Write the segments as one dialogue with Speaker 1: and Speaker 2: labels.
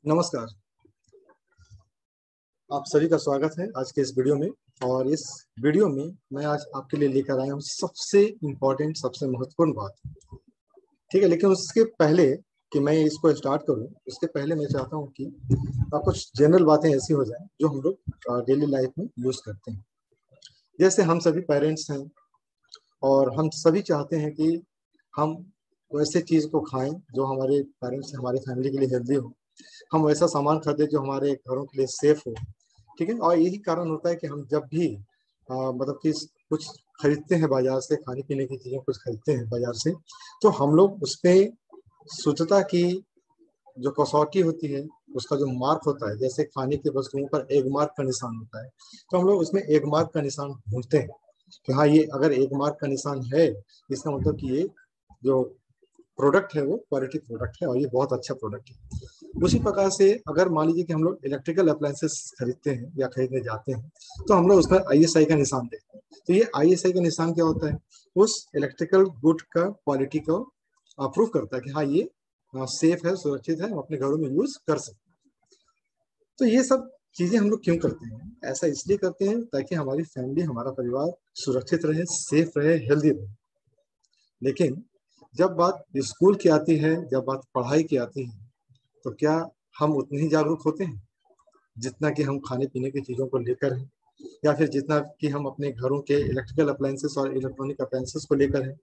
Speaker 1: नमस्कार। आप सभी का स्वागत है आज के इस वीडियो में। और इस वीडियो में मैं आज आपके लिए लेकर आया हूँ सबसे इम्पोर्टेंट, सबसे महत्वपूर्ण बात। ठीक है, लेकिन उसके पहले कि मैं इसको स्टार्ट करूँ, उसके पहले मैं चाहता हूँ कि कुछ जनरल बातें ऐसी हो जाएं जो हम लोग डेली लाइफ में यूज करते हैं। जैसे हम सभी पेरेंट्स हैं और हम सभी चाहते हैं कि हम वैसे चीज़ को खाएं जो हमारे पेरेंट्स, हमारी फैमिली के लिए हेल्दी हो। हम वैसा सामान खरीदें जो हमारे घरों के लिए सेफ हो। ठीक है, और यही कारण होता है कि हम जब भी मतलब कि कुछ खरीदते हैं बाजार से, खाने पीने की चीजें कुछ खरीदते हैं बाजार से, तो हम लोग उसमें शुद्धता की जो कसौटी होती है, उसका जो मार्क होता है, जैसे खाने की वस्तुओं पर एग मार्क का निशान होता है, तो हम लोग उसमें एग मार्क का निशान ढूंढते हैं कि हाँ, ये अगर एग मार्क का निशान है, इसका मतलब कि ये जो प्रोडक्ट है वो क्वालिटी प्रोडक्ट है और ये बहुत अच्छा प्रोडक्ट है। उसी प्रकार से अगर मान लीजिए कि हम लोग इलेक्ट्रिकल अप्लायंसेस खरीदते हैं या खरीदने जाते हैं, तो हम लोग उसमें आईएसआई का निशान देखते हैं। तो ये आईएसआई का निशान क्या होता है? उस इलेक्ट्रिकल गुड का क्वालिटी को अप्रूव करता है कि हाँ, ये सेफ है, सुरक्षित है, हम अपने घरों में यूज कर सकते हैं। तो ये सब चीजें हम लोग क्यों करते हैं? ऐसा इसलिए करते हैं ताकि हमारी फैमिली, हमारा परिवार सुरक्षित रहे, सेफ रहे, हेल्दी रहे। लेकिन जब बात स्कूल की आती है, जब बात पढ़ाई की आती है, तो क्या हम उतने ही जागरूक होते हैं जितना कि हम खाने पीने की चीज़ों को लेकर हैं, या फिर जितना कि हम अपने घरों के इलेक्ट्रिकल अप्लायंसेस और इलेक्ट्रॉनिक अप्लायंसेस को लेकर हैं?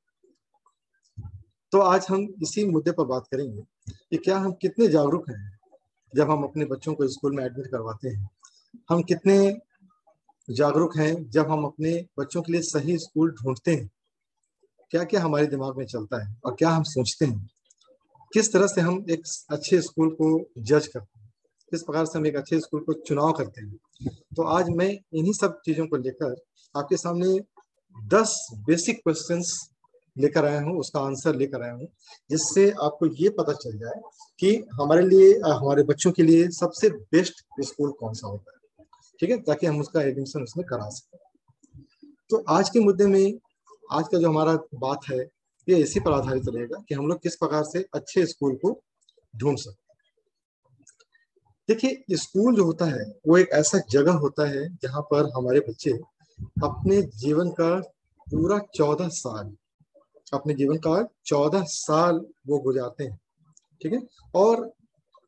Speaker 1: तो आज हम इसी मुद्दे पर बात करेंगे कि क्या हम कितने जागरूक हैं जब हम अपने बच्चों को स्कूल में एडमिट करवाते हैं। हम कितने जागरूक हैं जब हम अपने बच्चों के लिए सही स्कूल ढूंढते हैं। क्या क्या हमारे दिमाग में चलता है और क्या हम सोचते हैं, किस तरह से हम एक अच्छे स्कूल को जज करते हैं, किस प्रकार से हम एक अच्छे स्कूल को चुनाव करते हैं। तो आज मैं इन्हीं सब चीजों को लेकर आपके सामने 10 बेसिक क्वेश्चंस लेकर आया हूँ, उसका आंसर लेकर आया हूँ, जिससे आपको ये पता चल जाए कि हमारे लिए, हमारे बच्चों के लिए सबसे बेस्ट स्कूल कौन सा होता है। ठीक है, ताकि हम उसका एडमिशन उसमें करा सकें। तो आज के मुद्दे में, आज का जो हमारा बात है, ये इसी पर आधारित रहेगा कि हम लोग किस प्रकार से अच्छे स्कूल को ढूंढ सकते हैं। देखिए, स्कूल जो होता है वो एक ऐसा जगह होता है जहां पर हमारे बच्चे अपने जीवन का पूरा 14 साल, अपने जीवन का 14 साल वो गुजारते हैं। ठीक है, और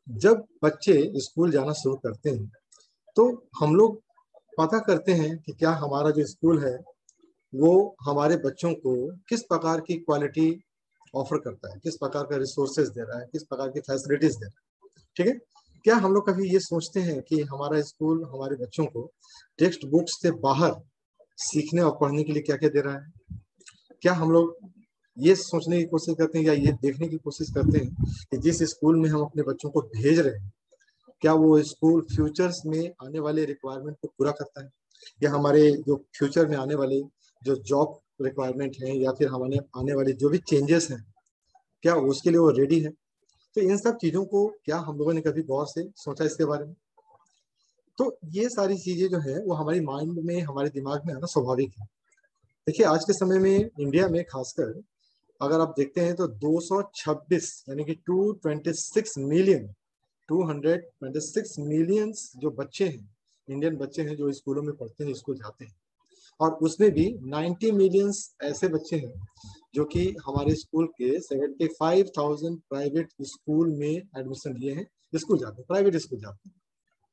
Speaker 1: जब बच्चे स्कूल जाना शुरू करते हैं तो हम लोग पता करते हैं कि क्या हमारा जो स्कूल है वो हमारे बच्चों को किस प्रकार की क्वालिटी ऑफर करता है, किस प्रकार का रिसोर्सेज दे रहा है, किस प्रकार की फैसिलिटीज दे रहा है। ठीक है, क्या हम लोग कभी ये सोचते हैं कि हमारा स्कूल हमारे बच्चों को टेक्स्ट बुक से बाहर सीखने और पढ़ने के लिए क्या क्या दे रहा है? क्या हम लोग ये सोचने की कोशिश करते हैं या ये देखने की कोशिश करते हैं कि जिस स्कूल में हम अपने बच्चों को भेज रहे हैं, क्या वो स्कूल फ्यूचर्स में आने वाले रिक्वायरमेंट को पूरा करता है, या हमारे जो फ्यूचर में आने वाले जो जॉब रिक्वायरमेंट है या फिर हमारे आने वाले जो भी चेंजेस हैं, क्या उसके लिए वो रेडी है? तो इन सब चीजों को क्या हम लोगों ने कभी गौर से सोचा इसके बारे में? तो ये सारी चीजें जो है वो हमारी माइंड में, हमारे दिमाग में आना स्वाभाविक है। देखिए, आज के समय में इंडिया में खासकर अगर आप देखते हैं तो 226 यानी कि 226 मिलियन जो बच्चे हैं, इंडियन बच्चे हैं जो स्कूलों में पढ़ते हैं, स्कूल जाते हैं। और उसमें भी 90 मिलियंस ऐसे बच्चे हैं जो कि हमारे स्कूल के 75,000 प्राइवेट स्कूल में एडमिशन लिए हैं, स्कूल जाते हैं, प्राइवेट स्कूल जाते हैं।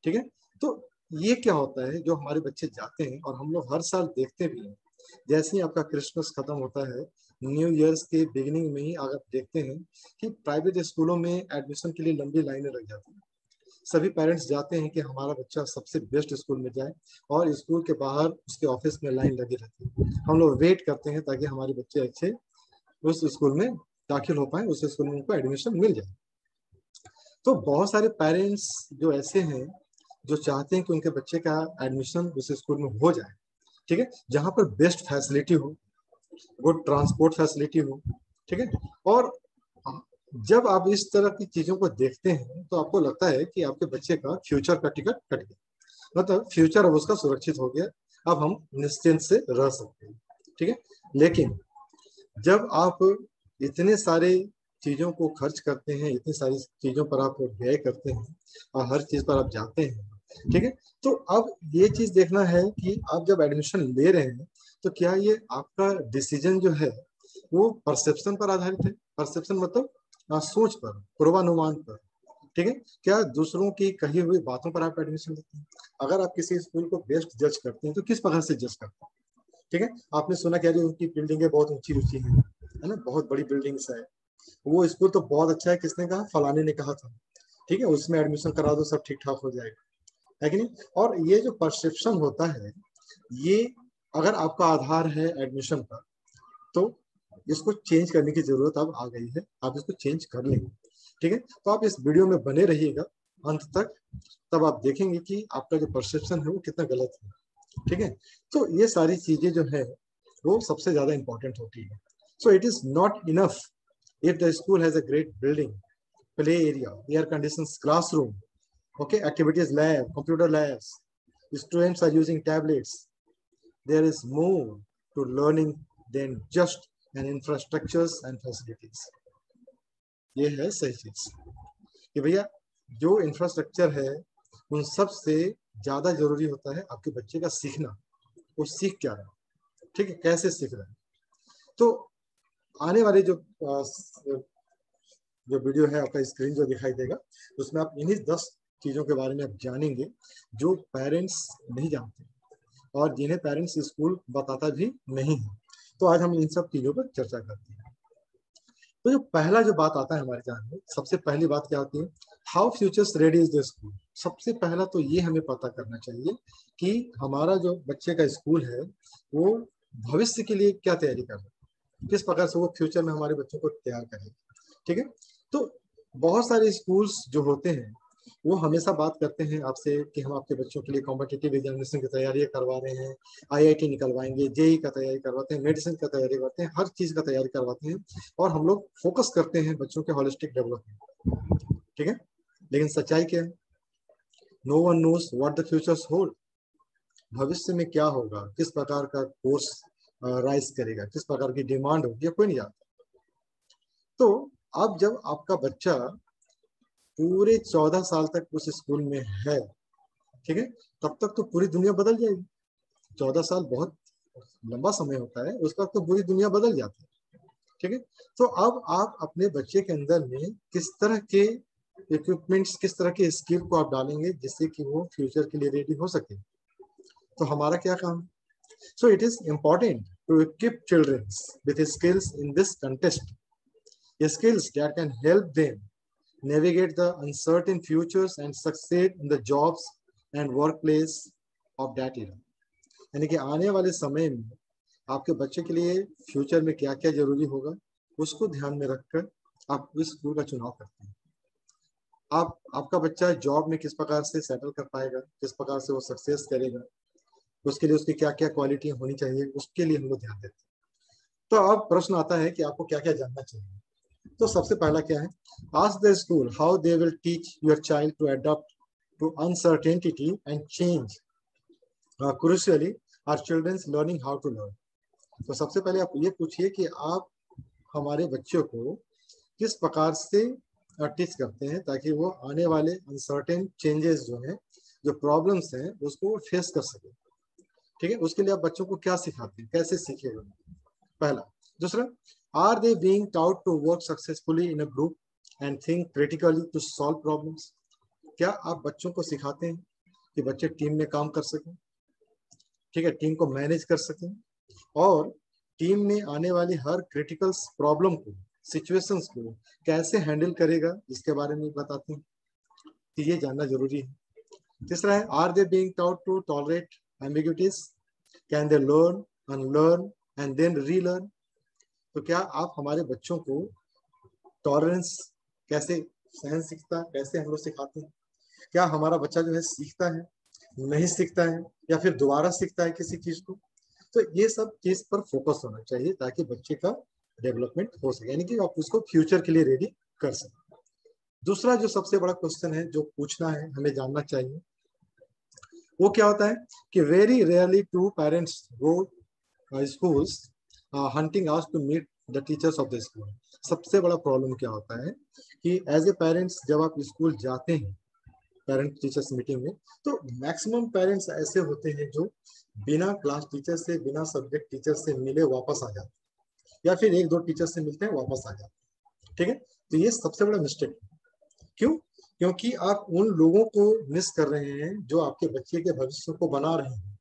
Speaker 1: ठीक है, तो ये क्या होता है, जो हमारे बच्चे जाते हैं और हम लोग हर साल देखते भी हैं, जैसे ही आपका क्रिसमस खत्म होता है, न्यू ईयर्स के बिगिनिंग में ही अगर देखते हैं कि प्राइवेट स्कूलों में एडमिशन के लिए लंबी लाइनें लग जाती हैं। सभी पेरेंट्स जाते हैं कि हमारा बच्चा सबसे बेस्ट स्कूल में जाए, और स्कूल के बाहर उसके ऑफिस में लाइन लगी रहती है। हम लोग वेट करते हैं ताकि हमारे बच्चे अच्छे उस स्कूल में दाखिल हो पाए, उस स्कूल में उनको एडमिशन मिल जाए। तो बहुत सारे पेरेंट्स जो ऐसे हैं जो चाहते हैं कि उनके बच्चे का एडमिशन उस स्कूल में हो जाए। ठीक है, जहाँ पर बेस्ट फैसिलिटी हो, गुड ट्रांसपोर्ट फैसिलिटी हो। ठीक है, और जब आप इस तरह की चीजों को देखते हैं तो आपको लगता है कि आपके बच्चे का फ्यूचर का टिकट कट गया, मतलब फ्यूचर अब उसका सुरक्षित हो गया, अब हम निश्चिंत से रह सकते हैं। ठीक है, लेकिन जब आप इतने सारे चीजों को खर्च करते हैं, इतनी सारी चीजों पर आप व्यय करते हैं और हर चीज पर आप जाते हैं, ठीक है। तो अब ये चीज देखना है कि आप जब एडमिशन ले रहे हैं तो क्या ये आपका डिसीजन जो है वो परसेप्शन पर आधारित है। परसेप्शन मतलब सोच पर, पूर्वानुमान पर, ठीक है। क्या दूसरों की कही हुई बातों पर आप एडमिशन लेते हैं। अगर आप किसी स्कूल को बेस्ट जज करते हैं तो किस प्रकार से जज करते हैं, ठीक है। आपने सुना कह रही उनकी बिल्डिंगें बहुत ऊंची ऊंची है ना, बहुत बड़ी बिल्डिंग्स है, वो स्कूल तो बहुत अच्छा है, किसने कहा, फलाने ने कहा था, ठीक है, उसमें एडमिशन करा दो, सब ठीक ठाक हो जाएगा, है कि नहीं। और ये जो परसेप्शन होता है, ये अगर आपका आधार है एडमिशन पर, तो इसको चेंज करने की जरूरत अब आ गई है, आप इसको चेंज कर लेंगे, ठीक है। तो आप इस वीडियो में बने रहिएगा अंत तक, तब आप देखेंगे कि आपका जो परसेप्शन है वो कितना गलत है, ठीक है। तो ये सारी चीजें जो है वो सबसे ज्यादा इंपॉर्टेंट होती है। So it is not enough if the school has a great building, play area, air conditioned classroom, okay, activities lab, computer labs, students are using tablets. There is more to learning than just an infrastructures and facilities. ये है सही चीज कि भैया जो infrastructure है उन सब से ज्यादा जरूरी होता है आपके बच्चे का सीखना, वो सीख क्या रहा है, ठीक है, कैसे सीख रहा है। तो आने वाले जो वीडियो है, आपका स्क्रीन जो दिखाई देगा, उसमें आप इन्हीं 10 चीजों के बारे में आप जानेंगे जो पेरेंट्स नहीं जानते और जिन्हें पेरेंट्स स्कूल बताता भी नहीं है। तो आज हम इन सब चीजों पर चर्चा करते हैं। तो जो पहला जो बात आता है हमारे ध्यान में, सबसे पहली बात क्या होती है, how futures ready is the school. सबसे पहला तो ये हमें पता करना चाहिए कि हमारा जो बच्चे का स्कूल है वो भविष्य के लिए क्या तैयारी कर रहा है, किस प्रकार से वो फ्यूचर में हमारे बच्चों को तैयार करेगा, ठीक है। तो बहुत सारे स्कूल्स जो होते हैं वो हमेशा बात करते हैं आपसे कि हम आपके बच्चों के लिए कॉम्पिटिटिव एग्जामिनेशन की तैयारी करवा रहे हैं, आईआईटी निकलवाएंगे, जेई का तैयारी करवाते हैं, मेडिसिन का तैयारी करवाते हैं, हर चीज का तैयारी करवाते हैं और हम लोग फोकस करते हैं बच्चों के होलिस्टिक डेवलपमेंट, ठीक है। लेकिन सच्चाई क्या है, no one knows what the futures hold. भविष्य में क्या होगा, किस प्रकार का कोर्स राइज करेगा, किस प्रकार की डिमांड होगी, कोई नहीं जानता। तो अब जब आपका बच्चा पूरे 14 साल तक उस स्कूल में है, ठीक है, तब तक तो पूरी दुनिया बदल जाएगी। 14 साल बहुत लंबा समय होता है, उस वक्त तो पूरी दुनिया बदल जाती है, ठीक है। तो अब आप अपने बच्चे के अंदर में किस तरह के इक्विपमेंट्स, किस तरह के स्किल को आप डालेंगे जिससे कि वो फ्यूचर के लिए रेडी हो सके। तो हमारा क्या काम है, so it is important to equip children with skills in this contest, skills that can help them navigate the uncertain futures and succeed in the jobs and workplace of that era। यानी कि आने वाले समय में आपके बच्चे के लिए फ्यूचर में क्या क्या जरूरी होगा उसको ध्यान में रखकर आप इस स्कूल का चुनाव करते हैं। आपका बच्चा जॉब में किस प्रकार से सेटल कर पाएगा, किस प्रकार से वो सक्सेस करेगा, उसके लिए उसकी क्या क्या क्वालिटी होनी चाहिए, उसके लिए हम लोग ध्यान देते हैं। तो अब प्रश्न आता है कि आपको क्या क्या जानना चाहिए। तो सबसे पहला क्या है, ask the school how they will teach your child to adapt to uncertainty and change। Crucially, are children's learning how to learn। तो सबसे पहले आप ये पूछिए कि आप हमारे बच्चों को किस प्रकार से टीच करते हैं ताकि वो आने वाले अनसर्टेन चेंजेस जो हैं, जो प्रॉब्लम्स हैं, उसको फेस कर सके, ठीक है। उसके लिए आप बच्चों को क्या सिखाते हैं, कैसे सीखेगा, पहला। दूसरा, are they being taught to work successfully in a group and think critically to solve problems। क्या आप बच्चों को सिखाते हैं कि बच्चे टीम में काम कर सकें, ठीक है, टीम को मैनेज कर सकें और टीम में आने वाली हर क्रिटिकल प्रॉब्लम को, सिचुएशंस को कैसे हैंडल करेगा, इसके बारे में बताते हैं, तो ये जानना जरूरी है। तीसरा है, are they being taught to tolerate ambiguities, can they learn, unlearn and then relearn. तो क्या आप हमारे बच्चों को टॉलरेंस कैसे, सहनशीलता कैसे हम लोग सिखाते हैं, क्या हमारा बच्चा जो है सीखता है, नहीं सीखता है या फिर दोबारा सीखता है किसी चीज को। तो ये सब चीज पर फोकस होना चाहिए ताकि बच्चे का डेवलपमेंट हो सके, यानी कि आप उसको फ्यूचर के लिए रेडी कर सकें। दूसरा जो सबसे बड़ा क्वेश्चन है जो पूछना है, हमें जानना चाहिए, वो क्या होता है कि very rarely two parents go schools hunting us to meet the teachers of the school. सबसे बड़ा प्रॉब्लम क्या होता है कि एज ए पेरेंट्स जब आप स्कूल जाते हैं पेरेंट टीचर्स मीटिंग में, तो मैक्सिमम पेरेंट्स ऐसे होते हैं जो बिना क्लास टीचर से, बिना सब्जेक्ट टीचर से मिले वापस आ जाते हैं, या फिर एक दो टीचर से मिलते हैं वापस आ जाते हैं। ठीक है, तो ये सबसे बड़ा मिस्टेक है। क्यों? क्योंकि आप उन लोगों को मिस कर रहे हैं जो आपके बच्चे के भविष्य को बना रहे हैं।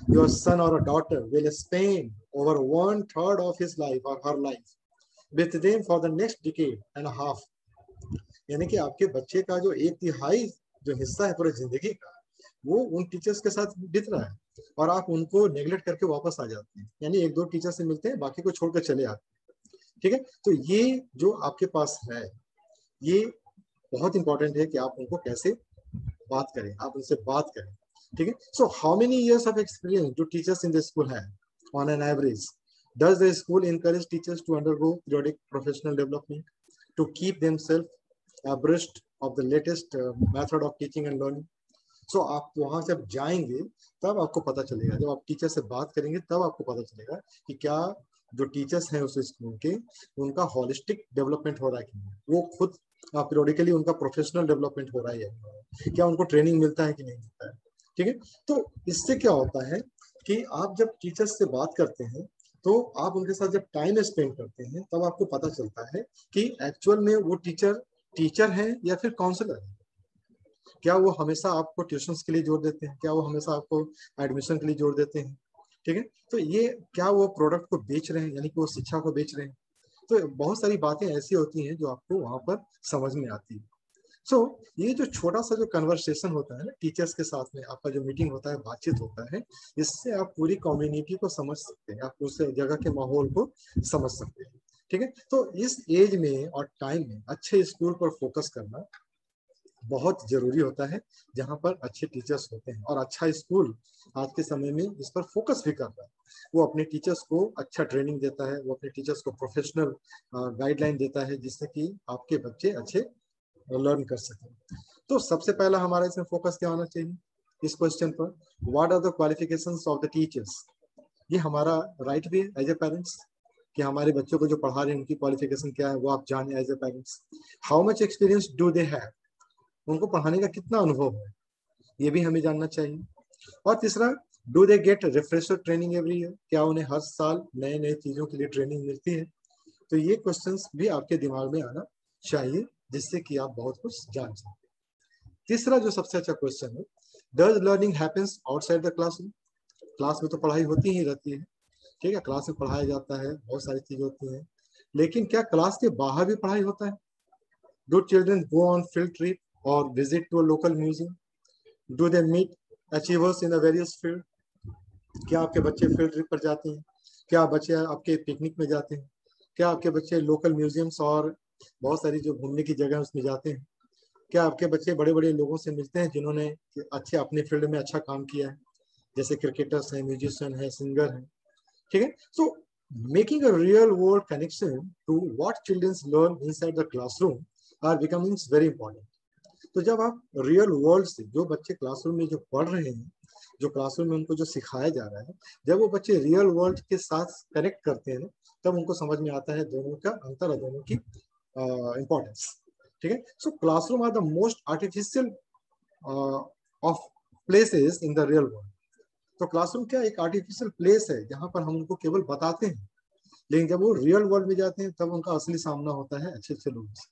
Speaker 1: Your son or a daughter will spend over 1/3 of his life or her life with them for the next decade and a half। यानी कि आपके बच्चे का जो 1/3 जो हिस्सा है पूरी जिंदगी का, वो उन टीचर्स के साथ बीत रहा है, और आप उनको नेग्लेक्ट करके वापस आ जाते हैं। यानी एक दो टीचर से मिलते हैं, बाकी को छोड़कर चले आते हैं। ठीक है, तो ये जो आपके पास है, ये बहुत इंपॉर्टेंट है कि आप उनको कैसे बात करें, आप उनसे बात करें। ठीक है, so how many years of experience do teachers in the school have on an average? Does the school encourage teachers to undergo periodic professional development to keep themselves abreast of the latest method of teaching and learning? सो आप वहां से जाएंगे तब आपको पता चलेगा, जब आप टीचर से बात करेंगे तब आपको पता चलेगा कि क्या जो टीचर्स हैं उस स्कूल के, उनका होलिस्टिक डेवलपमेंट हो रहा है कि नहीं, वो खुद पीरियडिकली उनका प्रोफेशनल डेवलपमेंट हो रहा है या नहीं, क्या उनको ट्रेनिंग मिलता है कि नहीं मिलता है। ठीक है, तो इससे क्या होता है कि आप जब टीचर्स से बात करते हैं, तो आप उनके साथ जब टाइम स्पेंड करते हैं, तब आपको पता चलता है कि एक्चुअल में वो टीचर है या फिर काउंसलर है। क्या वो हमेशा आपको ट्यूशंस के लिए जोड़ देते हैं, क्या वो हमेशा आपको एडमिशन के लिए जोड़ देते हैं। ठीक है, तो ये क्या वो प्रोडक्ट को बेच रहे हैं, यानी कि वो शिक्षा को बेच रहे हैं। तो बहुत सारी बातें ऐसी होती हैं जो आपको वहां पर समझ में आती है। सो ये जो छोटा सा जो कन्वर्सेशन होता है ना टीचर्स के साथ में, आपका जो मीटिंग होता है, बातचीत होता है, इससे आप पूरी कम्युनिटी को समझ सकते हैं, आप उस जगह के माहौल को समझ सकते हैं। ठीक है, तो इस एज में और टाइम में अच्छे स्कूल पर फोकस करना बहुत जरूरी होता है, जहां पर अच्छे टीचर्स होते हैं। और अच्छा स्कूल आज के समय में इस पर फोकस भी कर रहा है, वो अपने टीचर्स को अच्छा ट्रेनिंग देता है, वो अपने टीचर्स को प्रोफेशनल गाइडलाइन देता है, जिससे कि आपके बच्चे अच्छे लर्न कर सकें। तो सबसे पहला हमारा इसमें फोकस क्या होना चाहिए इस क्वेश्चन पर, what are the qualifications of the teachers. ये हमारा राइट भी है एज ए पेरेंट्स कि हमारे बच्चों को जो पढ़ा रहे हैं उनकी क्वालिफिकेशन क्या है, वो आप जाने as a parents. How much experience do they have, उनको पढ़ाने का कितना अनुभव है, ये भी हमें जानना चाहिए। और तीसरा, do they get refresher training every year, क्या उन्हें हर साल नए नए चीजों के लिए ट्रेनिंग मिलती है। तो ये क्वेश्चंस भी आपके दिमाग में आना चाहिए, जिससे कि आप बहुत कुछ जान सकें। तीसरा जो सबसे अच्छा क्वेश्चन है, does learning happens outside the classroom. Class में तो पढ़ाई होती ही रहती है, ठीक है, क्लास में पढ़ाया जाता है, बहुत सारी चीजें होती हैं, लेकिन क्या क्लास के बाहर भी पढ़ाई होता है? Do children go on field trip और visit to a local museum? Do they meet achievers in a various field? क्या आपके बच्चे फील्ड ट्रिप पर जाते हैं? क्या बच्चे आपके पिकनिक में जाते हैं? क्या आपके बच्चे लोकल म्यूजियम्स और बहुत सारी जो घूमने की जगह है उसमें जाते हैं? क्या आपके बच्चे बड़े बड़े लोगों से मिलते हैं जिन्होंने अच्छे अपने फील्ड में अच्छा काम किया है, जैसे क्रिकेटर्स हैं, म्यूजिशियन हैं, सिंगर हैं। ठीक है, so making a real world connection to what childrens learn inside the classroom are becoming very important. तो जब आप रियल वर्ल्ड से, जो बच्चे क्लासरूम में जो पढ़ रहे हैं, जो क्लासरूम में उनको जो सिखाया जा रहा है, जब वो बच्चे रियल वर्ल्ड के साथ कनेक्ट करते हैं, तब उनको समझ में आता है दोनों का अंतर और दोनों की इंपॉर्टेंस। ठीक है, so classroom are the most artificial of places in the real world. तो क्लासरूम क्या एक आर्टिफिशियल प्लेस है जहां पर हम उनको केवल बताते हैं, लेकिन जब वो रियल वर्ल्ड में जाते हैं तब उनका असली सामना होता है अच्छे अच्छे लोगों से,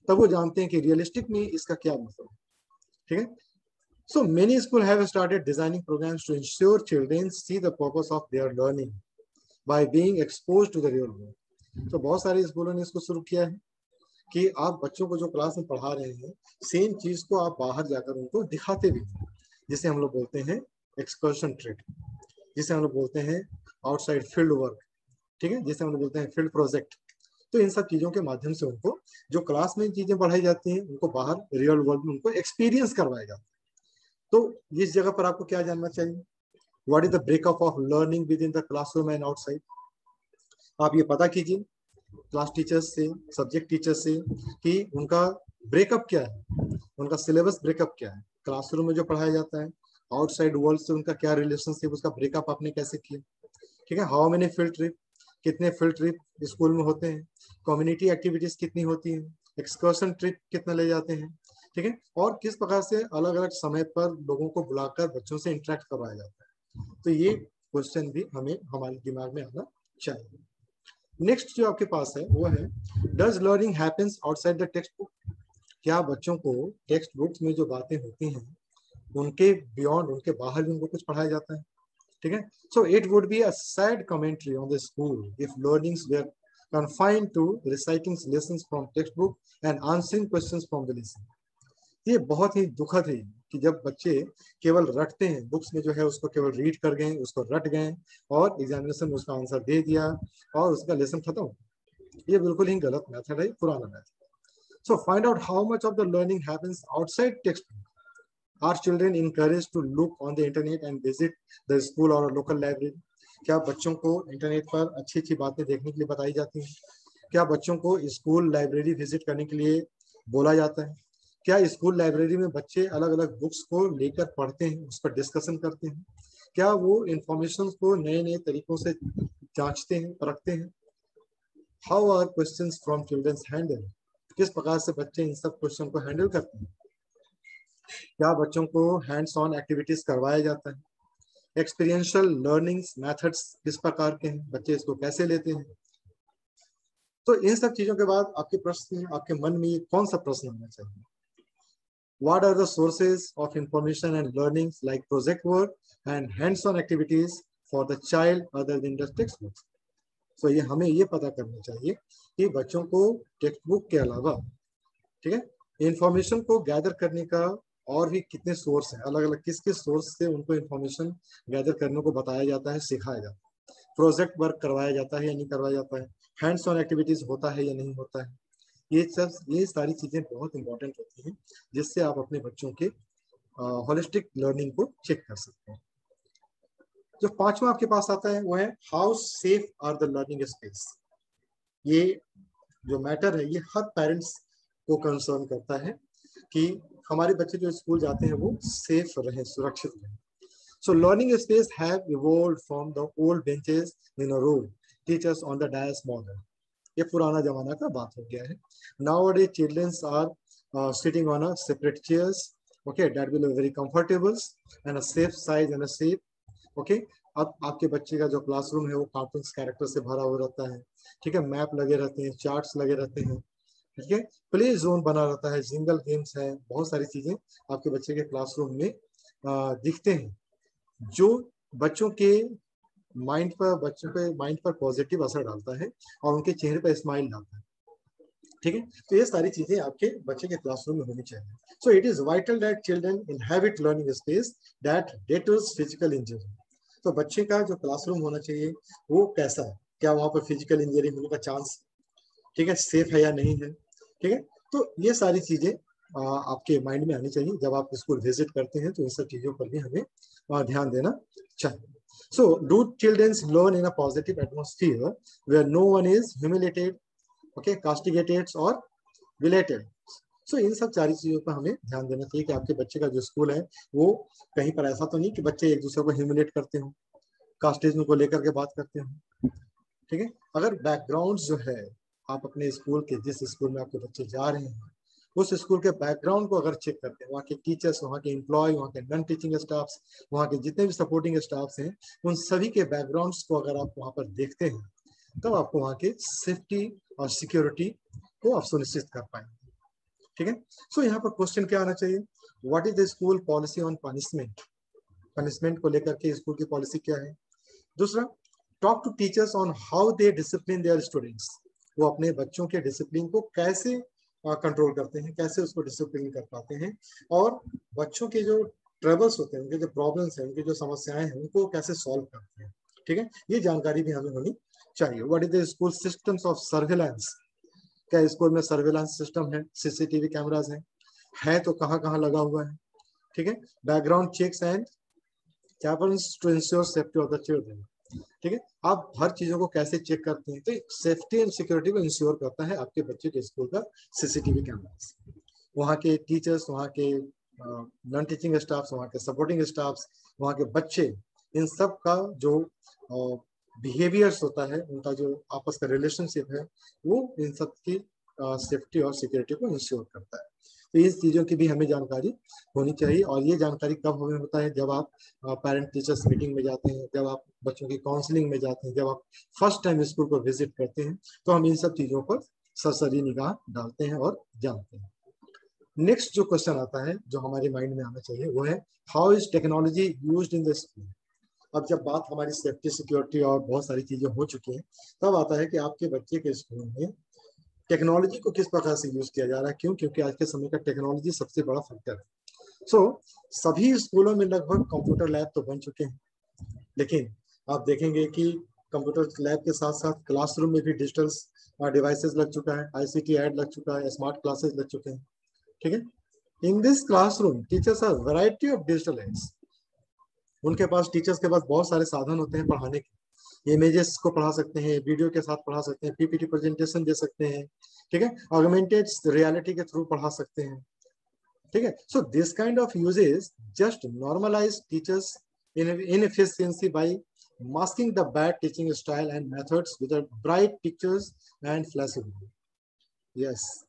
Speaker 1: तब वो जानते हैं कि रियलिस्टिक में इसका क्या मतलब है। ठीक है, so many school have started designing programmes to ensure children see the purpose of their learning by being exposed to the real world. तो बहुत सारे स्कूलों ने इसको शुरू किया है कि आप बच्चों को जो क्लास में पढ़ा रहे हैं, सेम चीज को आप बाहर जाकर उनको दिखाते भी हैं, जिसे हम लोग बोलते हैं एक्सकर्शन ट्रिप, जिसे हम लोग बोलते हैं आउटसाइड फील्ड वर्क। ठीक है, जिसे हम लोग बोलते हैं फील्ड प्रोजेक्ट। तो इन सब चीजों के माध्यम से उनको जो क्लास में चीजें पढ़ाई जाती हैं, उनको बाहर रियल वर्ल्ड में उनको एक्सपीरियंस करवाया जाता है। तो इस जगह पर आपको क्या जानना चाहिए, what is the breakup of learning with in the classroom and outside. आप ये पता कीजिए क्लास टीचर्स से, सब्जेक्ट टीचर से, कि उनका ब्रेकअप क्या है, उनका सिलेबस ब्रेकअप क्या है, क्लासरूम में जो पढ़ाया जाता है, आउटसाइड वर्ल्ड से उनका क्या रिलेशनशिप, उसका ब्रेकअप आपने कैसे किया। ठीक है, हाउ मेनी फील्ड ट्रिप, कितने फील्ड ट्रिप स्कूल में होते हैं, कम्युनिटी एक्टिविटीज कितनी होती हैं, एक्सकर्शन ट्रिप कितना ले जाते हैं, ठीक है, और किस प्रकार से अलग अलग समय पर लोगों को बुलाकर बच्चों से इंटरेक्ट करवाया जाता है। तो ये क्वेश्चन भी हमें हमारे दिमाग में आना चाहिए। नेक्स्ट जो आपके पास है वो है, does learning happens outside the text book? क्या बच्चों को टेक्स्ट बुक्स में जो बातें होती हैं उनके बियॉन्ड, उनके बाहर भी उनको कुछ पढ़ाया जाता है? ठीक है, so it would be a sad commentary on the school if learnings were confined to reciting lessons from textbook and answering questions from the lesson। ये बहुत ही दुखद है कि जब बच्चे केवल रटते हैं, बुक्स में जो है उसको केवल रीड कर गए, उसको रट गए और एग्जामिनेशन में उसका आंसर दे दिया और उसका लेसन खत्म। ये बिल्कुल ही गलत मेथड है, पुराना method. So find out how much of the learning happens outside text book. Are children encouraged to look on the internet and visit the school or a local library? क्या बच्चों को internet पर अच्छी अच्छी बातें देखने के लिए बताई जाती हैं? क्या बच्चों को स्कूल लाइब्रेरी विजिट करने के लिए बोला जाता है? क्या स्कूल लाइब्रेरी में बच्चे अलग अलग बुक्स को लेकर पढ़ते हैं, उस पर डिस्कशन करते हैं? क्या वो इंफॉर्मेशन को नए नए तरीकों से जांचते हैं, परखते हैं? How are questions from childrens handle? किस प्रकार से बच्चे इन सब क्वेश्चन को हैंडल करते हैं? क्या बच्चों को हैंड्स ऑन एक्टिविटीज करवाया जाता है? एक्सपीरियंशियल लर्निंग्स मेथड्स किस प्रकार के हैं, बच्चे इसको कैसे लेते हैं? तो इन सब चीजों के बाद आपके प्रश्न, आपके मन में कौन सा प्रश्न होना चाहिए? What are the sources of information and learnings like project work and hands-on activities for the child other than the textbooks? So ये हमें ये पता करना चाहिए कि बच्चों को टेक्स्ट बुक के अलावा, ठीक है, इंफॉर्मेशन को गैदर करने का और भी कितने सोर्स हैं, अलग अलग किस किस सोर्स से उनको इंफॉर्मेशन गैदर करने को बताया जाता है, सिखाया जाता है, प्रोजेक्ट वर्क करवाया जाता है या नहीं करवाया जाता है, हैंड्स ऑन एक्टिविटीज होता है या नहीं होता है। ये सारी चीजें बहुत इंपॉर्टेंट होती हैं जिससे आप अपने बच्चों के होलिस्टिक लर्निंग को चेक कर सकते हैं। जो पांचवा आपके पास आता है वो है, how safe are the learning space? ये जो मैटर है ये हर पेरेंट्स को कंसर्न करता है कि हमारे बच्चे जो स्कूल जाते हैं वो सेफ रहे, सुरक्षित रहे। So learning space have evolved from the old benches in a row, teachers on the dais model. ये पुराना जमाना का बात हो गया है। Nowadays children are sitting on a separate chairs, okay, that will be very comfortable and a safe size and a safe, okay। अब आपके बच्चे का जो क्लासरूम है वो कार्टून्स कैरेक्टर से भरा हुआ रहता है, ठीक है, मैप लगे रहते हैं, चार्ट्स लगे रहते हैं, ठीक है, प्ले जोन बना रहता है, जिंगल गेम्स है, बहुत सारी चीजें आपके बच्चे के क्लासरूम में दिखते हैं जो बच्चों के माइंड पर पॉजिटिव असर डालता है और उनके चेहरे पर स्माइल डालता है, ठीक है। तो ये सारी चीजें आपके बच्चे के क्लासरूम में होनी चाहिए। So it is vital that children inhabit learning space that deters physical injury. तो बच्चे का जो क्लासरूम होना चाहिए वो कैसा है, क्या वहां पर फिजिकल इंजरी होने का चांस, ठीक है, सेफ है या नहीं है, ठीक है। तो ये सारी चीजें आपके माइंड में आनी चाहिए जब आप स्कूल विजिट करते हैं, तो इन सब चीजों पर भी हमें ध्यान देना चाहिए। So do children learn in a positive atmosphere where no one is humiliated, okay, castigated or belated? So इन सब सारी चीजों पर हमें ध्यान देना चाहिए कि आपके बच्चे का जो स्कूल है वो कहीं पर ऐसा तो नहीं कि बच्चे एक दूसरे को ह्यूमिलेट करते हो, कास्टिज्म को लेकर के बात करते हो, ठीक है। अगर बैकग्राउंड जो है, आप अपने स्कूल के जिस स्कूल में आपके बच्चे जा रहे हैं उस स्कूल के बैकग्राउंड को अगर चेक करते हैं, वहाँ के टीचर्स, वहाँ के एम्प्लॉय, वहाँ के नॉन टीचिंग स्टाफ्स, वहाँ के जितने भी सपोर्टिंग स्टाफ्स हैं, उन सभी के बैकग्राउंड्स को अगर आप वहाँ पर देखते हैं तब आपको वहाँ के सेफ्टी और सिक्योरिटी को आप सुनिश्चित कर पाएंगे, ठीक है। सो यहाँ पर क्वेश्चन क्या आना चाहिए, what is the school policy on punishment? Punishment को लेकर के स्कूल की पॉलिसी क्या है? दूसरा, talk to teachers on how they discipline their students. वो अपने बच्चों के डिसिप्लिन को कैसे कंट्रोल करते हैं, कैसे उसको डिसिप्लिन कर पाते हैं, और बच्चों के जो ट्रबल्स होते हैं, उनके जो प्रॉब्लम्स हैं, उनकी जो समस्याएं हैं, उनको कैसे सॉल्व करते हैं, ठीक है। ये जानकारी भी हमें होनी चाहिए। What is the school systems of surveillance? क्या स्कूल में सर्विलांस सिस्टम है, सीसीटीवी कैमराज है तो कहाँ कहाँ लगा हुआ है, ठीक है। Background checks and capables to ensure safety of the children, ठीक है। आप हर चीजों को कैसे चेक करते हैं, तो सेफ्टी एंड सिक्योरिटी को इंश्योर करता है आपके बच्चे के स्कूल का सीसीटीवी कैमरास, वहाँ के टीचर्स, वहाँ के नॉन टीचिंग स्टाफ्स, वहाँ के सपोर्टिंग स्टाफ्स, वहाँ के बच्चे, इन सब का जो बिहेवियर्स होता है, उनका जो आपस का रिलेशनशिप है, वो इन सब की सेफ्टी और सिक्योरिटी को इंश्योर करता है। तो इस चीज़ों की भी हमें जानकारी होनी चाहिए। और ये जानकारी कब हमें होता है, जब आप पेरेंट टीचर्स मीटिंग में जाते हैं, जब आप बच्चों की काउंसलिंग में जाते हैं, जब आप फर्स्ट टाइम स्कूल को विजिट करते हैं, तो हम इन सब चीज़ों पर सरसरी निगाह डालते हैं और जानते हैं। नेक्स्ट जो क्वेश्चन आता है जो हमारे माइंड में आना चाहिए वो है, how is technology used in the school. अब जब बात हमारी सेफ्टी सिक्योरिटी और बहुत सारी चीजें हो चुकी हैं, तब आता है कि आपके बच्चे के स्कूल में टेक्नोलॉजी को किस प्रकार से यूज किया जा रहा है। क्यों? क्योंकि आज के समय का टेक्नोलॉजी सबसे बड़ा फैक्टर है। सो सभी स्कूलों में लगभग कंप्यूटर लैब तो बन चुके हैं, लेकिन आप देखेंगे कि कंप्यूटर लैब के साथ साथ क्लासरूम में भी डिजिटल डिवाइसेस लग चुका है, आईसीटी ऐड लग चुका है, स्मार्ट क्लासेस लग चुके हैं। ठीक है, in this classroom teachers are variety of digital aids. उनके पास, टीचर्स के पास बहुत सारे साधन होते हैं पढ़ाने के। इमेजेस को पढ़ा सकते हैं, वीडियो के साथ पढ़ा सकते हैं, पीपीटी प्रेजेंटेशन दे सकते हैं, ठीक है, ऑगमेंटेड रियलिटी के थ्रू पढ़ा सकते हैं। ठीक है, so this kind of uses just normalise teachers inefficiency by masking the bad teaching style and methods with a bright pictures and flashy. Yes.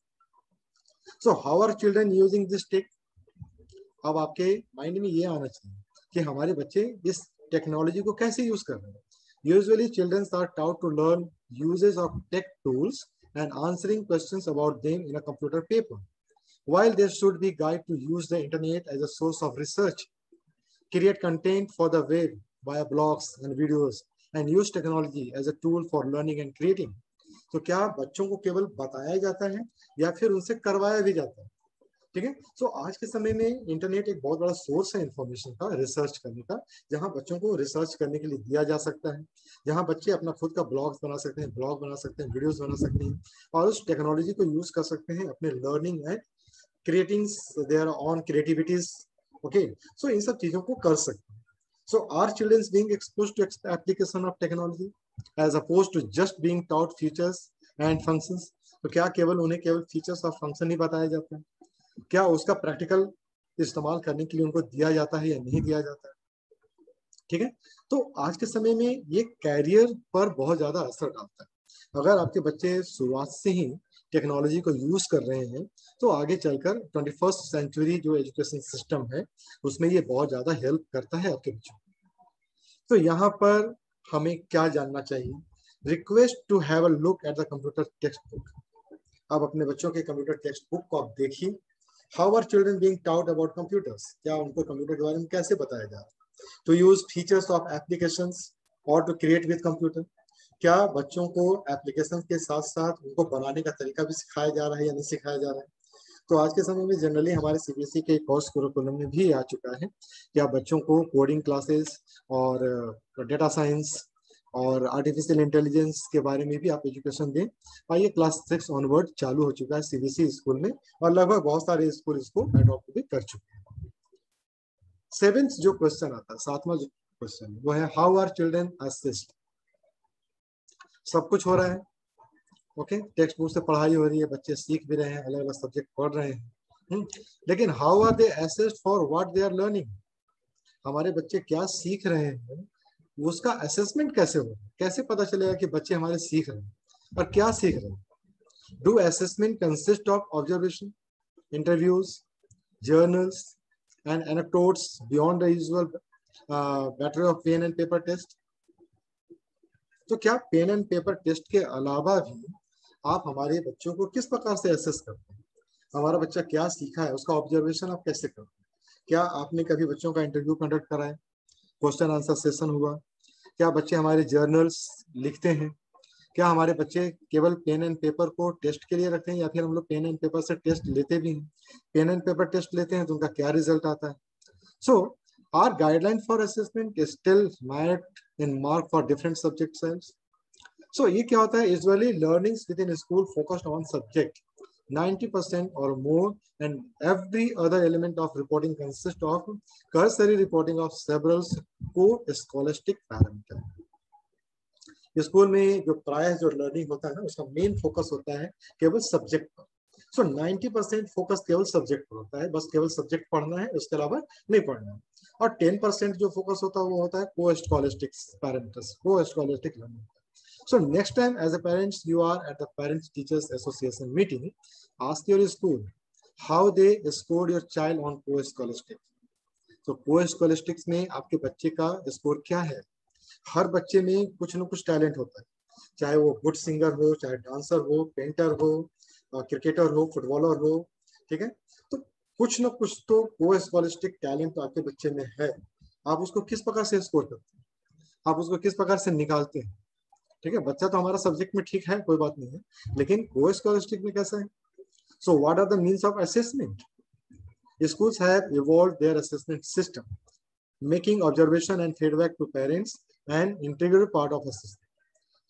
Speaker 1: So how are children using this tech? अब आपके mind में ये आना चाहिए कि हमारे बच्चे इस टेक्नोलॉजी को कैसे यूज कर रहे हैं। Usually children are taught to learn uses of tech tools and answering questions about them in a computer paper, while they should be guided to use the internet as a source of research, create content for the web via blogs and videos, and use technology as a tool for learning and creating. तो क्या बच्चों को केवल बताया जाता है या फिर उनसे करवाया भी जाता है? ठीक है, सो आज के समय में इंटरनेट एक बहुत बड़ा सोर्स है इंफॉर्मेशन का, रिसर्च करने का, जहां बच्चों को रिसर्च करने के लिए दिया जा सकता है, जहां बच्चे अपना खुद का ब्लॉग बना सकते हैं, वीडियोस बना सकते हैं, और उस टेक्नोलॉजी को यूज कर सकते हैं अपने learning and creating their on creativities. Okay, so इन सब चीजों को कर सकते हैं। So are childrens being exposed to application of technology as opposed to just being taught features and functions. तो क्या केवल उन्हें केवल फीचर्स और फंक्शन ही बताया जाता है? क्या उसका प्रैक्टिकल इस्तेमाल करने के लिए उनको दिया जाता है या नहीं दिया जाता है? ठीक है, तो आज के समय में ये कैरियर पर बहुत ज्यादा असर डालता है। अगर आपके बच्चे शुरुआत से ही टेक्नोलॉजी को यूज कर रहे हैं, तो आगे चलकर 21st सेंचुरी जो एजुकेशन सिस्टम है उसमें ये बहुत ज्यादा हेल्प करता है आपके बच्चों को। तो यहाँ पर हमें क्या जानना चाहिए? Request to have a look at the computer text book. आप अपने बच्चों के कंप्यूटर टेक्स्ट बुक को आप देखिए। How are children being taught about computers? क्या उनको कंप्यूटर के बारे में कैसे बताया जा रहा है? To use features of applications और टू क्रिएट विद कंप्यूटर। क्या बच्चों को एप्लीकेशन के साथ साथ उनको बनाने का तरीका भी सिखाया जा रहा है या नहीं सिखाया जा रहा है? तो आज के समय में जनरली हमारे सीबीएसई के कोर्स कुरिकुलम में भी आ चुका है कि आप बच्चों को कोडिंग क्लासेस और डेटा साइंस और आर्टिफिशियल इंटेलिजेंस के बारे में भी आप एजुकेशन दें। और ये क्लास 6 ऑनवर्ड चालू हो चुका है सीबीएसई स्कूल में, और लगभग बहुत सारे स्कूल इसको अडॉप्ट भी कर चुके हैं। सेवेंथ जो क्वेश्चन आता है, सातवां जो क्वेश्चन, वो है हाउ आर चिल्ड्रन असिस्ट। सब कुछ हो रहा है, ओके, टेक्स्ट बुक से पढ़ाई हो रही है, बच्चे सीख भी रहे हैं, अलग अलग सब्जेक्ट पढ़ रहे हैं, लेकिन how are they assist for what they are learning. हमारे बच्चे क्या सीख रहे हैं, उसका असेसमेंट कैसे होगा? कैसे पता चलेगा कि बच्चे हमारे सीख रहे हैं और क्या सीख रहे हैं? Do assessment consist of observation, interviews, journals and anecdotes beyond the usual batter of pen and paper test? तो क्या पेन एंड पेपर टेस्ट के अलावा भी आप हमारे बच्चों को किस प्रकार से असेस करते हैं? हमारा बच्चा क्या सीखा है, उसका ऑब्जर्वेशन आप कैसे करते हैं? क्या आपने कभी बच्चों का इंटरव्यू कंडक्ट करा है, क्वेश्चन आंसर सेशन हुआ? क्या बच्चे हमारे जर्नल्स लिखते हैं? क्या हमारे बच्चे केवल पेन एंड पेपर को टेस्ट के लिए रखते हैं या फिर हम लोग पेन एंड पेपर से टेस्ट लेते भी हैं? पेन एंड पेपर टेस्ट लेते हैं तो उनका क्या रिजल्ट आता है? So our guideline for assessment is still met in mark for different subject cells. So ये क्या होता है, usually learnings within school focused on subject 90% or more, and every other element of reporting consists of cursory reporting of several co-scholastic parameters. School में जो प्राय जो learning होता है ना, उसका मेन फोकस होता है केवल सब्जेक्ट पर। सो 90% फोकस केवल सब्जेक्ट पर होता है, बस केवल सब्जेक्ट पढ़ना है, उसके अलावा नहीं पढ़ना है। और 10% जो फोकस होता है वो होता है को स्कॉलिस्टिक पेरेंट्स, को scholastic learning. So next time as a parents you are at the parents teachers association meeting, ask your school how they scored your child on co-scholastic. So co-scholastics में आपके बच्चे का स्कोर क्या है? हर बच्चे में कुछ ना कुछ टैलेंट होता है, चाहे वो गुड सिंगर हो, चाहे डांसर हो, पेंटर हो, क्रिकेटर हो, फुटबॉलर हो, ठीक है। तो कुछ ना कुछ तो को-स्कॉलिस्टिक टैलेंट तो आपके बच्चे में है। आप उसको किस प्रकार से स्कोर करते हैं, आप उसको किस प्रकार से निकालते हैं, ठीक है। बच्चा तो हमारा सब्जेक्ट में ठीक है, कोई बात नहीं है, लेकिन को-स्कॉलिस्टिक में कैसा है? So what are the means of assessment? Schools have evolved their assessment system, making observation and feedback to parents an integral part of assessment.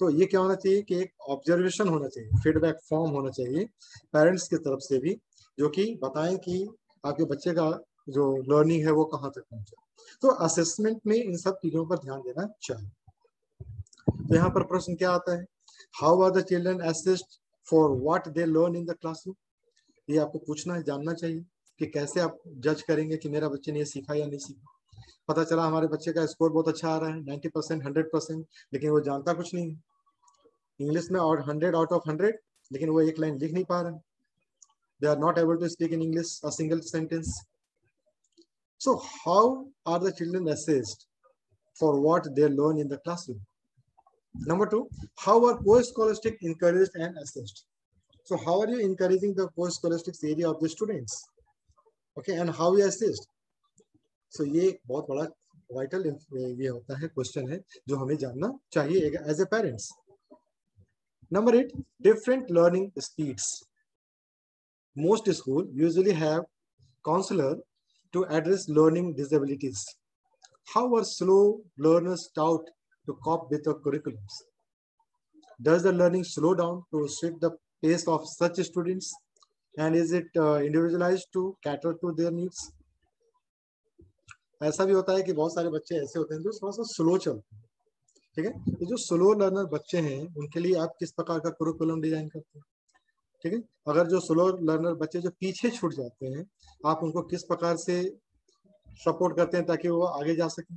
Speaker 1: तो ये क्या होना चाहिए कि एक ऑब्जर्वेशन होना चाहिए, फीडबैक फॉर्म होना चाहिए पेरेंट्स की तरफ से भी, जो कि बताएं कि आपके बच्चे का जो लर्निंग है वो कहाँ तक पहुंचा। तो असेसमेंट में इन सब चीजों पर ध्यान देना चाहिए। तो यहाँ पर प्रश्न क्या आता है? How are the children assessed for what they learn in the classroom? ये आपको पूछना है, जानना चाहिए कि कैसे आप जज करेंगे कि मेरा बच्चे ने ये सीखा या नहीं सीखा। पता चला हमारे बच्चे का स्कोर बहुत अच्छा आ रहा है, 90%, 100%, लेकिन वो जानता कुछ नहीं है इंग्लिश में, और 100 आउट ऑफ 100, लेकिन वो एक लाइन लिख नहीं पा रहे। They are not able to speak in English a single sentence. So how are the children assessed for what they learn in the classroom? Number 2, how are co-scholastic encouraged and assessed? So how are you encouraging the co-scholastic area of the students? Okay, and how you assist? So ये एक बहुत बड़ा vital ये होता है, question है जो हमें जानना चाहिए as a parents. Number 8, different learning speeds. Most schools usually have counselor to address learning disabilities. How are slow learners taught to cope with the curriculums? Does the learning slow down to suit the pace of such students? And is it individualized to cater to their needs? ऐसा भी होता है कि बहुत सारे बच्चे ऐसे होते हैं जो थोड़ा सा स्लो चलते हैं, ठीक है। तो जो स्लो लर्नर बच्चे हैं उनके लिए आप किस प्रकार का कुरिकुलम डिजाइन करते हैं, ठीक है। अगर जो स्लो लर्नर बच्चे जो पीछे छूट जाते हैं, आप उनको किस प्रकार से सपोर्ट करते हैं ताकि वो आगे जा सकें,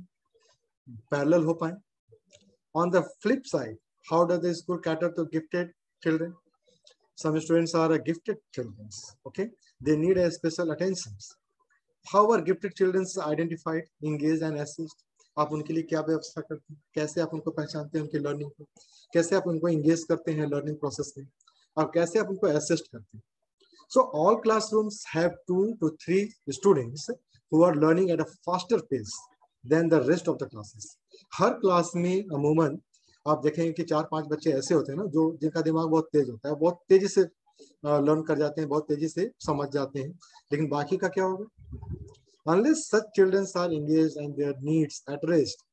Speaker 1: पैरेलल हो पाए। On the flip side, how does the school cater to gifted children? Some students are gifted children, okay, they need a special attention. How are gifted children identified, engaged and assessed? आप उनके लिए क्या व्यवस्था करते हैं, कैसे आप उनको पहचानते हैं, उनकी लर्निंग को कैसे आप उनको एंगेज करते हैं लर्निंग प्रोसेस में, और कैसे आप उनको असिस्ट करते हैं। So all classrooms have 2 to 3 students who are learning at a faster pace than the rest of the classes. Her class में अमूमन आप देखेंगे कि 4-5 बच्चे ऐसे होते हैं ना जो जिनका दिमाग बहुत तेज होता है, बहुत तेजी से लर्न कर जाते हैं, बहुत तेजी से समझ जाते हैं, लेकिन बाकी का क्या होगा? Unless such children are engaged and their needs addressed,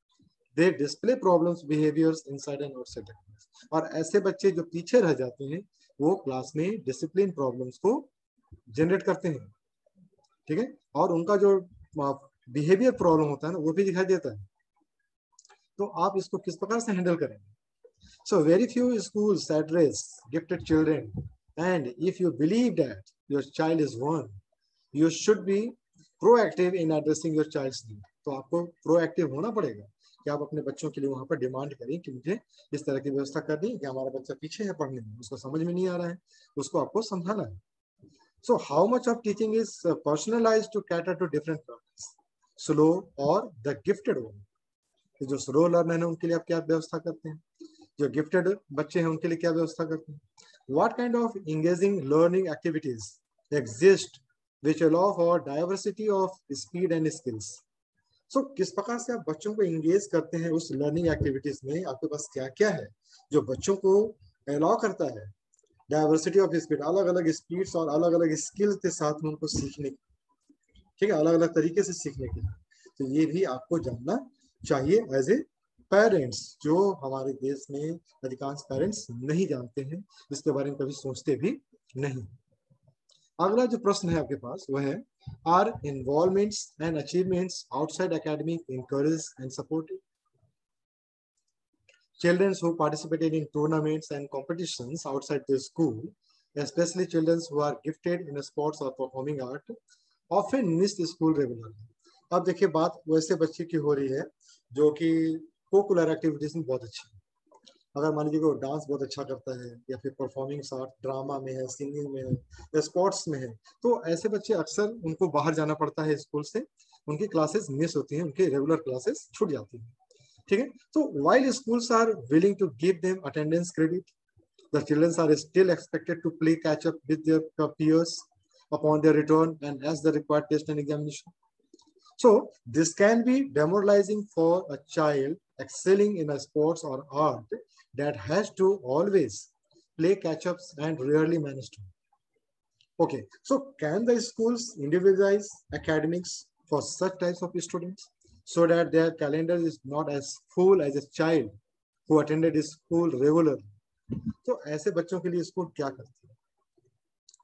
Speaker 1: they display problems behaviors inside and outside the class. और ऐसे बच्चे जो पीछे रह जाते हैं वो क्लास में डिसिप्लिन प्रॉब्लम्स को जनरेट करते हैं, ठीक है, और उनका जो बिहेवियर प्रॉब्लम होता है ना वो भी दिखाई देता है। तो आप इसको किस प्रकार से हैंडल करेंगे? So very few schools address gifted children, and if you believe that your child is one, you should be proactive in addressing your child's need. तो आपको प्रोएक्टिव होना पड़ेगा कि आप अपने बच्चों के लिए वहां पर डिमांड करें कि मुझे इस तरह की व्यवस्था करनी है कि हमारा बच्चा पीछे है पढ़ने में, उसको समझ में नहीं आ रहा है, उसको आपको समझाना है। So how much of teaching is personalized to cater to different learners, slow or the gifted one? जो स्लो लर्नर है उनके लिए आप क्या व्यवस्था करते हैं, जो गिफ्टेड बच्चे हैं उनके लिए क्या व्यवस्था करते हैं? What kind of engaging learning activities exist which allow for diversity of speed and skills? So किस प्रकार से आप बच्चों को एंगेज करते हैं उस लर्निंग एक्टिविटीज में? आपके पास क्या क्या है जो बच्चों को अलाउ करता है डाइवर्सिटी ऑफ स्पीड, अलग अलग स्पीड्स और अलग अलग स्किल्स के साथ में उनको सीखने, ठीक है, अलग अलग तरीके से सीखने के लिए। तो ये भी आपको जानना चाहिए एज ए पेरेंट्स, जो हमारे देश में अधिकांश पेरेंट्स नहीं जानते हैं, इसके बारे में कभी सोचते भी नहीं। अगला जो प्रश्न है आपके पास वह है, are involvements and achievements outside academic encouraged and supported? Children who participated in tournaments and competitions outside the school, especially children who are gifted in sports or performing art, often miss the school regularly. अब देखिए बात वैसे बच्चे की हो रही है जो कि कोकुलर एक्टिविटीज में बहुत अच्छी है। अगर मान लीजिए वो डांस बहुत अच्छा करता है या फिर परफॉर्मिंग आर्ट, ड्रामा में है, सिंगिंग में है या स्पोर्ट्स में है, तो ऐसे बच्चे अक्सर उनको बाहर जाना पड़ता है स्कूल से, उनकी क्लासेस मिस होती हैं, उनकी रेगुलर क्लासेस छूट जाती हैं। ठीक है, तो while schools are willing to give them attendance credit, the children are still expected to play catch up with their peers upon their return and as the required test and examination. So this can be demoralizing for a child excelling in a sports or art that has to always play catch-ups and rarely manage to. Okay, so can the schools individualize academics for such types of students so that their calendar is not as full as a child who attended school regularly? तो ऐसे बच्चों के लिए school क्या करती है?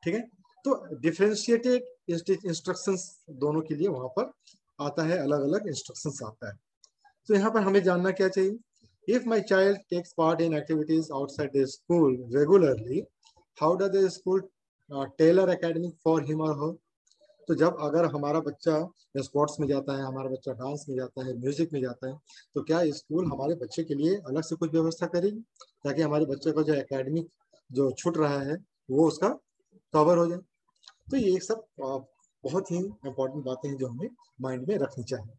Speaker 1: ठीक है, तो डिफरेंशिएटेड इंस्ट्रक्शंस दोनों के लिए वहां पर आता है, अलग अलग इंस्ट्रक्शंस आता है। तो यहाँ पर हमें जानना क्या चाहिए, if my child takes part in activities outside the school regularly, how does the school tailor academic for him or her? तो जब अगर हमारा बच्चा स्पोर्ट्स में जाता है, हमारा बच्चा डांस में जाता है, म्यूजिक में जाता है, तो क्या स्कूल हमारे बच्चे के लिए अलग से कुछ व्यवस्था करेगी ताकि हमारे बच्चे का जो एकेडमिक जो छूट रहा है वो उसका कवर हो जाए? तो ये सब बहुत ही इंपॉर्टेंट बातें हैं जो हमें माइंड में रखनी चाहिए।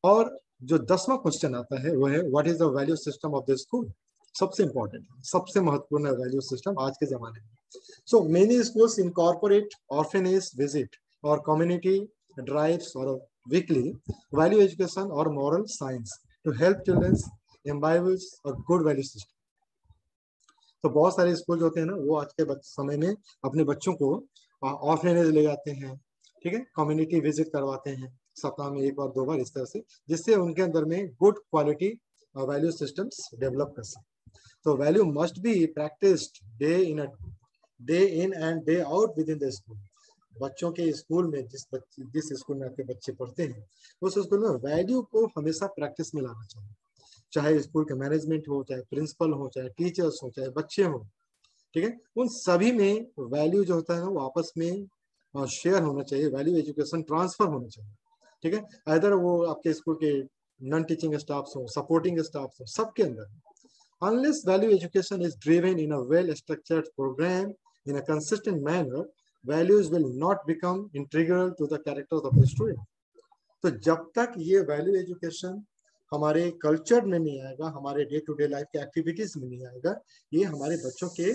Speaker 1: और जो 10वां क्वेश्चन आता है वो है what is the value system of the school? सबसे इंपॉर्टेंट, सबसे महत्वपूर्ण वैल्यू सिस्टम आज के जमाने में। So many schools incorporate orphanage visit और कम्युनिटी ड्राइव्स और वीकली वैल्यू एजुकेशन और moral science to help children imbibe a good value system. तो बहुत सारे स्कूल होते हैं ना, वो आज के समय में अपने बच्चों को ऑर्फनेज ले जाते हैं, ठीक है, कम्युनिटी विजिट करवाते हैं सप्ताह में 1 बार 2 बार, इस तरह से, जिससे उनके अंदर में good quality value systems develop कर सकें। तो value must be practised day in and day out with in the school. बच्चों के स्कूल में जिस स्कूल में आपके बच्चे पढ़ते हैं उस स्कूल में वैल्यू को हमेशा प्रैक्टिस में लाना चाहिए, चाहे स्कूल के मैनेजमेंट हो, चाहे प्रिंसिपल हो, चाहे टीचर्स हो, चाहे बच्चे हो, ठीक है, उन सभी में वैल्यू जो होता है वो आपस में शेयर होना चाहिए, वैल्यू एजुकेशन ट्रांसफर होना चाहिए। ठीक है, अदर वो आपके स्कूल के नॉन टीचिंग स्टाफ हो, सपोर्टिंग स्टाफ हो, सबके अंदर, unless value education is driven in a well structured program in a consistent manner, values will not become integral to the characters of the student. तो जब तक ये value education हमारे culture में नहीं आएगा, हमारे डे टू डे लाइफ के एक्टिविटीज में नहीं आएगा, ये हमारे बच्चों के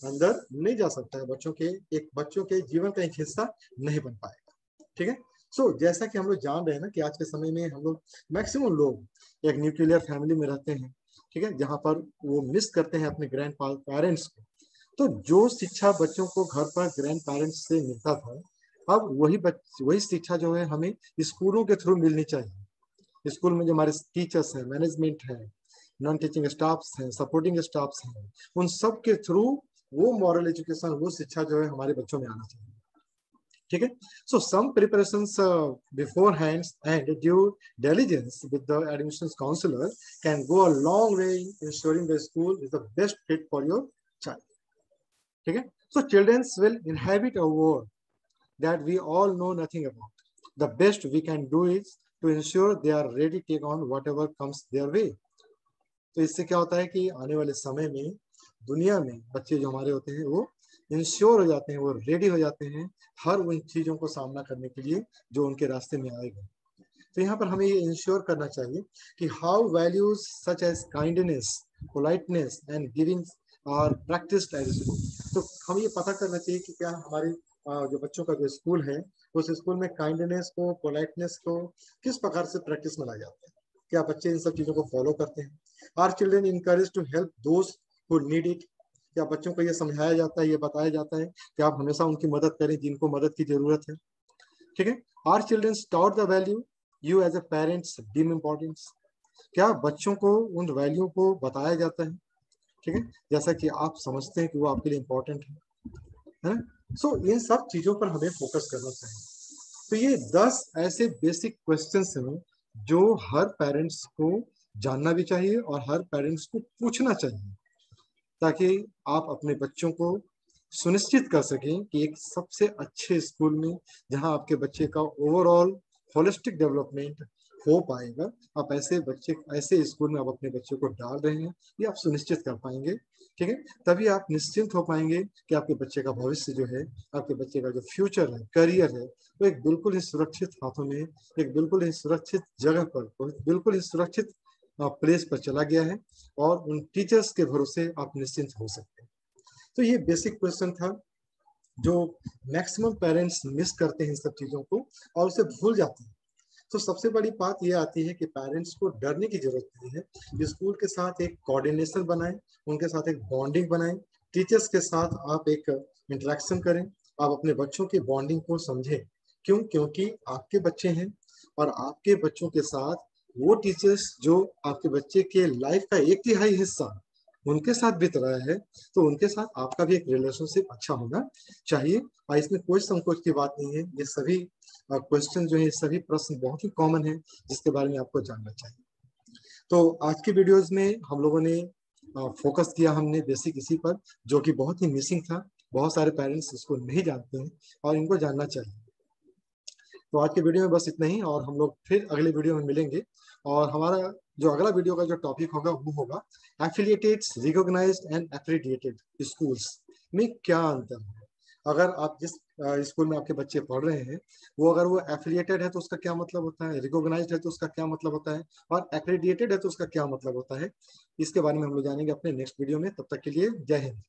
Speaker 1: अंदर नहीं जा सकता है, बच्चों के जीवन का एक हिस्सा नहीं बन पाएगा। ठीक है, सो जैसा कि हम लोग जान रहे हैं ना कि आज के समय में हम लोग मैक्सिमम लोग एक न्यूक्लियर फैमिली में रहते हैं, ठीक है, जहां पर वो मिस करते हैं अपने ग्रैंड पेरेंट्स को। तो जो शिक्षा बच्चों को घर पर ग्रैंड पेरेंट्स से मिलता था, अब वही शिक्षा जो है हमें स्कूलों के थ्रू मिलनी चाहिए। स्कूल में जो हमारे टीचर्स हैं, मैनेजमेंट है, नॉन टीचिंग स्टाफ्स हैं, सपोर्टिंग स्टाफ्स हैं, उन सब के थ्रू वो मॉरल एजुकेशन, वो शिक्षा जो है हमारे बच्चों में आना चाहिए। ठीक है, so some preparations beforehand and due diligence with the admissions counselor can go a long way in ensuring the school is the best fit for your child. ठीक है, so children will inhabit a world that we all know nothing about. The best we can do is to ensure they are ready to take on whatever comes their way. तो इससे क्या होता है कि आने वाले समय में दुनिया में बच्चे जो हमारे होते हैं वो इंश्योर हो जाते हैं, वो रेडी हो जाते हैं हर उन चीजों को सामना करने के लिए जो उनके रास्ते में आएगा। तो यहाँ पर हमें ये इंश्योर करना चाहिए कि how values such as kindness, politeness and giving are practised as school. तो हमें ये पता करना चाहिए कि क्या हमारे जो बच्चों का जो स्कूल है उस स्कूल में काइंडनेस को, पोलाइटनेस को किस प्रकार से प्रैक्टिस में लाया जाता है, क्या बच्चे इन सब चीजों को फॉलो करते हैं? Are children encourage to help those who need it? क्या बच्चों को ये समझाया जाता है, ये बताया जाता है कि आप हमेशा उनकी मदद करें जिनको मदद की जरूरत है? ठीक है, are children taught the value you as a parents deem importance? क्या बच्चों को उन वैल्यू को बताया जाता है, ठीक है, जैसा कि आप समझते हैं कि वो आपके लिए इम्पोर्टेंट है? सो इन सब चीजों पर हमें फोकस करना चाहिए। तो ये 10 ऐसे बेसिक क्वेश्चंस हैं जो हर पेरेंट्स को जानना भी चाहिए और हर पेरेंट्स को पूछना चाहिए, ताकि आप अपने बच्चों को सुनिश्चित कर सकें कि एक सबसे अच्छे स्कूल में जहां आपके बच्चे का ओवरऑल होलिस्टिक डेवलपमेंट हो पाएगा। आप ऐसे स्कूल में आप अपने बच्चे को डाल रहे हैं, ये आप सुनिश्चित कर पाएंगे। ठीक है, तभी आप निश्चिंत हो पाएंगे कि आपके बच्चे का भविष्य जो है, आपके बच्चे का जो फ्यूचर है, करियर है, वो एक बिल्कुल ही सुरक्षित हाथों में, एक बिल्कुल ही सुरक्षित जगह पर, बिल्कुल ही सुरक्षित प्लेस पर चला गया है और उन टीचर्स के भरोसे आप निश्चिंत हो सकते हैं। तो ये बेसिक क्वेश्चन था जो मैक्सिमम पेरेंट्स मिस करते हैं इन सब चीजों को और उसे भूल जाते हैं। तो सबसे बड़ी बात यह आती है कि पेरेंट्स को डरने की जरूरत नहीं है। स्कूल के साथ एक कोऑर्डिनेशन बनाएं, उनके साथ एक बॉन्डिंग बनाएं, टीचर्स के साथ आप एक इंटरेक्शन करें, आप अपने बच्चों की बॉन्डिंग को समझें। क्यों? क्योंकि आपके बच्चे हैं और आपके बच्चों के साथ वो टीचर्स जो आपके बच्चे के लाइफ का 1/3 हिस्सा उनके साथ बीत रहा है, तो उनके साथ आपका भी एक रिलेशनशिप अच्छा होना चाहिए। और इसमें कोई संकोच की बात नहीं है। ये सभी क्वेश्चन जो है, सभी प्रश्न बहुत ही कॉमन है जिसके बारे में आपको जानना चाहिए। तो आज की वीडियोस में हम लोगों ने फोकस किया हमने बेसिक इसी पर, जो कि बहुत ही मिसिंग था। बहुत सारे पेरेंट्स इसको नहीं जानते हैं और इनको जानना चाहिए। तो आज के वीडियो में बस इतना ही और हम लोग फिर अगले वीडियो में मिलेंगे। और हमारा जो अगला वीडियो का जो टॉपिक होगा वो होगा affiliated, recognised and accredited schools में क्या अंतर है। अगर आप जिस स्कूल में आपके बच्चे पढ़ रहे हैं वो अगर वो एफिलिएटेड है तो उसका क्या मतलब होता है, रिकॉग्नाइज्ड है तो उसका क्या मतलब होता है, और एक्रेडिटेड है तो उसका क्या मतलब होता है, इसके बारे में हम लोग जानेंगे अपने नेक्स्ट वीडियो में। तब तक के लिए जय हिंद।